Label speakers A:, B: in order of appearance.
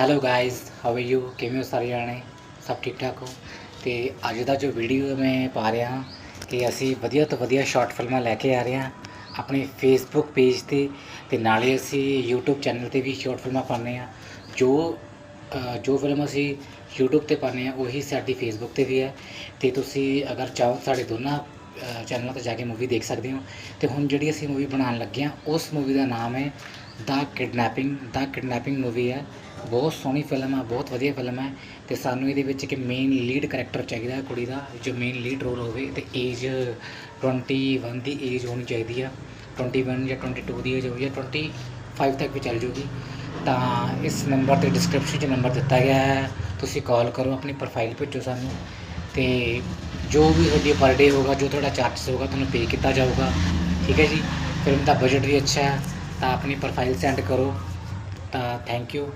A: Hello guys, how are you? ਕਿਵੇਂ ਹੋ ਸਾਰੇ ਜਾਣੇ? ਸਭ ਠੀਕ ਠਾਕ ਹੋ? ਅਤੇ ਅੱਜ ਦਾ ਜੋ ਵੀਡੀਓ ਮੈਂ ਪਾ ਰਿਹਾ ਹਾਂ ਕਿ ਅਸੀਂ ਵਧੀਆ ਤੋਂ ਵਧੀਆ ਸ਼ਾਰਟ ਫਿਲਮਾਂ ਲੈ ਕੇ ਆ ਰਹੇ ਹਾਂ ਆਪਣੇ ਫੇਸਬੁੱਕ ਪੇਜ 'ਤੇ, ਅਤੇ ਨਾਲੇ ਅਸੀਂ ਯੂਟਿਊਬ ਚੈਨਲ 'ਤੇ ਵੀ ਸ਼ਾਰਟ ਫਿਲਮਾਂ ਪਾਉਂਦੇ ਹਾਂ। ਜੋ ਫਿਲਮ ਅਸੀਂ ਯੂਟਿਊਬ 'ਤੇ ਪਾਉਂਦੇ ਹਾਂ ਉਹੀ ਸਾਡੀ ਫੇਸਬੁੱਕ 'ਤੇ ਵੀ ਹੈ, ਅਤੇ ਤੁਸੀਂ ਅਗਰ ਚਾਹੋ ਸਾਡੇ ਦੋਨਾਂ ਚੈਨਲਾਂ 'ਤੇ ਜਾ ਕੇ ਮੂਵੀ ਦੇਖ ਸਕਦੇ ਹੋ। ਅਤੇ ਹੁਣ ਜਿਹੜੀ ਅਸੀਂ ਮੂਵੀ ਬਣਾਉਣ ਲੱਗੇ ਹਾਂ ਉਸ ਮੂਵੀ ਦਾ ਨਾਮ ਹੈ ਦਾ ਕਿਡਨੈਪਿੰਗ ਮੂਵੀ ਹੈ। ਬਹੁਤ ਸੋਹਣੀ ਫਿਲਮ ਆ, ਬਹੁਤ ਵਧੀਆ ਫਿਲਮ ਹੈ। ਅਤੇ ਸਾਨੂੰ ਇਹਦੇ ਵਿੱਚ ਇੱਕ ਮੇਨ ਲੀਡ ਕਰੈਕਟਰ ਚਾਹੀਦਾ ਕੁੜੀ ਦਾ, ਜੋ ਮੇਨ ਲੀਡ ਰੋਲ ਹੋਵੇ, ਅਤੇ ਏਜ 21 ਦੀ ਏਜ ਹੋਣੀ ਚਾਹੀਦੀ ਆ। 21 ਜਾਂ 22 ਦੀ ਏਜ ਹੋਵੇ ਜਾਂ 25 ਤੱਕ ਵੀ ਚੱਲ ਜੂਗੀ। ਤਾਂ ਇਸ ਨੰਬਰ 'ਤੇ ਡਿਸਕ੍ਰਿਪਸ਼ਨ 'ਚ ਨੰਬਰ ਦਿੱਤਾ ਗਿਆ ਹੈ, ਤੁਸੀਂ ਕਾਲ ਕਰੋ, ਆਪਣੀ ਪ੍ਰੋਫਾਈਲ ਭੇਜੋ ਸਾਨੂੰ, ਅਤੇ ਜੋ ਵੀ ਤੁਹਾਡੀ ਪਰ ਡੇ ਹੋਗਾ, ਜੋ ਤੁਹਾਡਾ ਚਾਰਜਸ ਹੋਗਾ ਤੁਹਾਨੂੰ ਪੇ ਕੀਤਾ ਜਾਊਗਾ। ਠੀਕ ਹੈ ਜੀ। ਫਿਲਮ ਦਾ ਬਜਟ ਵੀ ਅੱਛਾ ਹੈ, ਤਾਂ ਆਪਣੀ ਪ੍ਰੋਫਾਈਲ ਸੈਂਡ ਕਰੋ। ਤਾਂ ਥੈਂਕ ਯੂ।